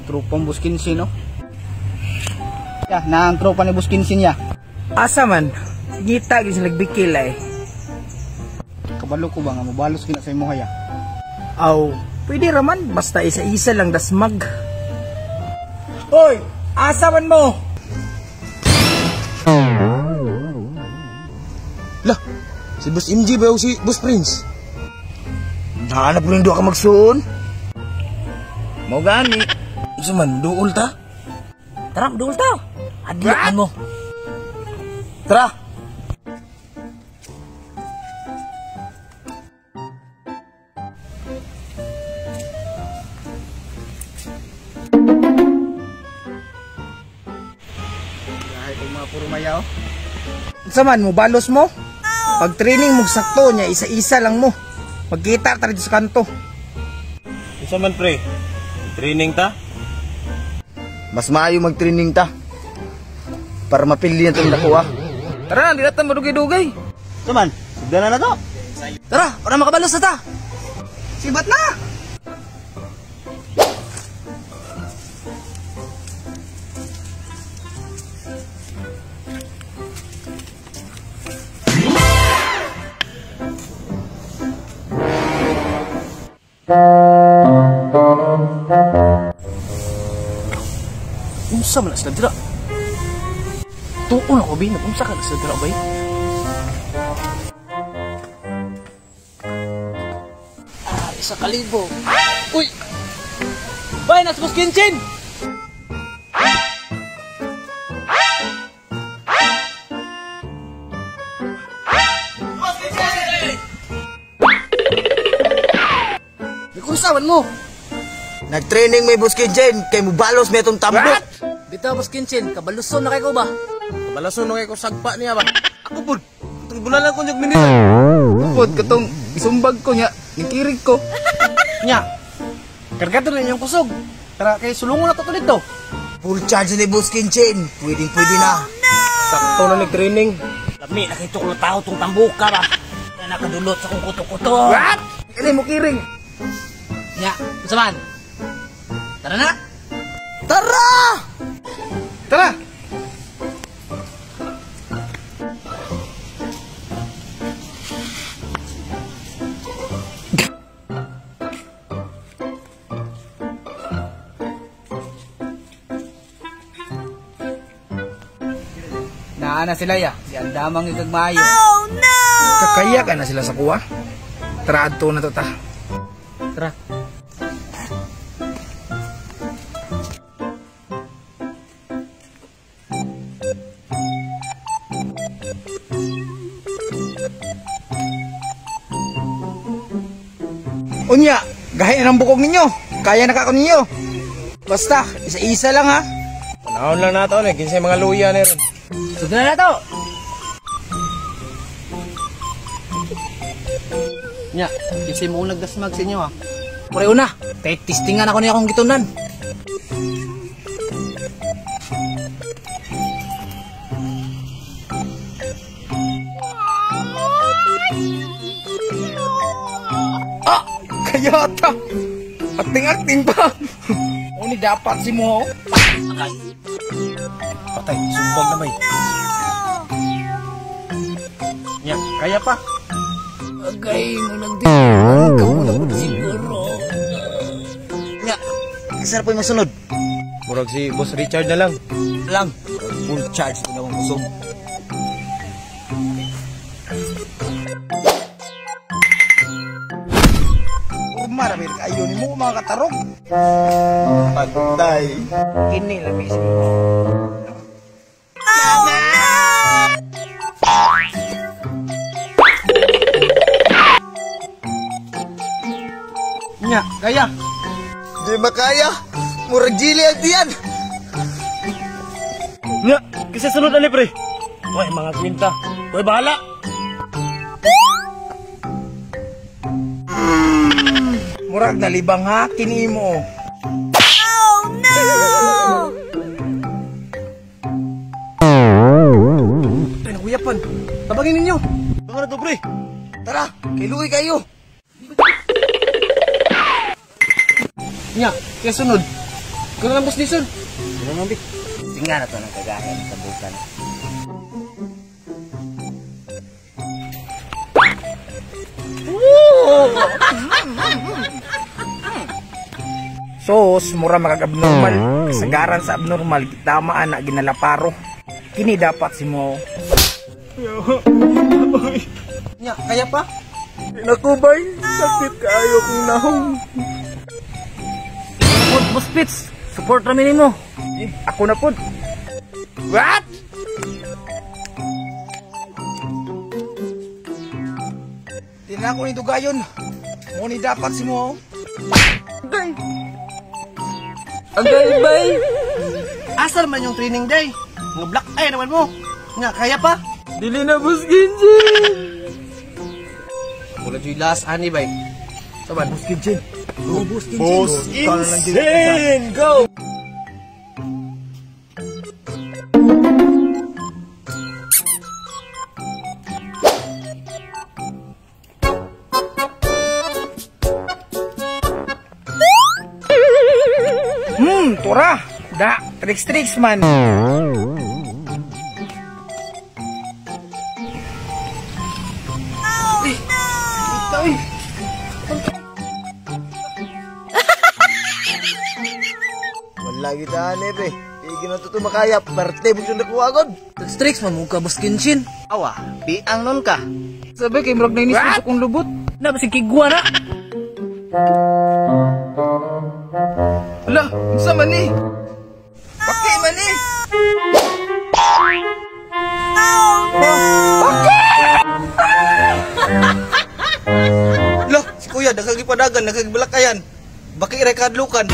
Tropang Buskinsin, no? Ya, na ang tropa ni Buskinsin ya. Asa man, ngita gid sila nagbikil ay. Kabalo ko ba nga mabalos kina sa imo haya? Aw, pwede raman basta isa-isa lang dasmag. Hoy, asa man mo? Lah, si Boss MJ ba o si Boss Prince? Nahanap ko rin doon ka magsuon. Mau gani. Isa man, duol ta? Tara, doon ta. Adlian mo. Tara! Dahil kung mga puro mayaw. Sa man mo, balos mo? Pag training mo sakto niya, isa-isa lang mo. Magkita tayo sa kanto. Isa man pre, training ta? Mas maayo mag-training ta. Para mapili na itong nakuha. Tara, hindi natin madugay-dugay. Saman, sugdan na to. Tara, para makabalos na ta. Sibat na! Unsa man sila dira? Tuon ako bin, unsa ka sila dira bay? Isa kalibo. Uy! Bay, nasa Buskinsin! Kunsawan mo? Nag-training may Buskinsin, kay mo balos may itong tambok. Bitaw Buskinsin, kabaluson na kay ko ba? Kabalason na kay ko sagpa niya ba? Ako po, itong bulan ko niyag minita. Upod katong isumbag ko nya, nikirig ko. Nya, kargado na inyong kusog. Tara, kay sulungon na to dito. Full charge ni Buskinsin, pwede na. Sakto na nag-training. Lami, nakita ko na tao itong tambuka ba? Na nakadulot sa kong kuto-kuto. What? Kani mo kiring. Nya, saman. Tara na! Tara! Tara! Naana sila ya, di andamang igagmayo. Oh no! Kakaya ka na sila sa kuha. Tara adto na to ta. Tara. Unya, gahin ang bukog ninyo. Kaya na kako ninyo. Basta, isa-isa lang ha. Panahon lang nato eh, kinsay mga luya na rin. Sudan na to! Nya, kasi mo nagdasmag sa inyo ha. Pareho na! Kahit testingan ako niya akong gitunan. Ah! Kayata! Acting-acting pa! O ni dapat si mo. Patay, sumbag na may. Nya, kaya pa. Agay mo lang din. Ikaw mo lang siguro. Nya, isa po yung masunod. Murag si Boss Richard na lang. Lang. Full charge na akong kusog. Marami kayo ni mo mga katarog. Patay. Kini labi si mo. Nya, kaya. Di makaya. Murag jili ang diyan. Nya, kasi sunod na pre. Uy, mga kwinta. Uy, bahala. Murag nalibang ha, kini mo. Oh no! Ay, nakuyapan. Tabagin ninyo. Ano na to pre? Tara, kay Louie kayo. Nya, kaya sunod. Kung ang boss Dison. Ano nga, Bik? Tingnan na to ng kagahin sa bukan. Sos, mura makag-abnormal. Kasagaran sa abnormal, tamaan na ginalaparo. Kini dapat si mo. Nya, kaya pa? Nakubay, sakit kayo kong nahong. Boss Pits, support namin mo. Ako na po. What? Tinan ko ni Dugayon. Muni dapat si mo. Agay bay. Asal man yung training day. Mga black eye naman mo. Nga, kaya pa? Dili na Boss Ginjin. Wala dyan yung last ani bay. Saban? Boss Ginjin. Go Boss Ginjin. Boss Insane. Go. Tura. Da, tricks man. Wala kita ane, pre. Igi na to makayap. Parte mo siya nakuha agad. Tricks man mo ka, Boss Kinshin. Awa, piang nun ka. Sabi kay murag na inis mo kong lubot. Na basig kigwa na. Ala, unsa man ni? Paki man ni. Lah, si Kuya daghang gipadagan, nagagbalakayan. Baki rekadlukan.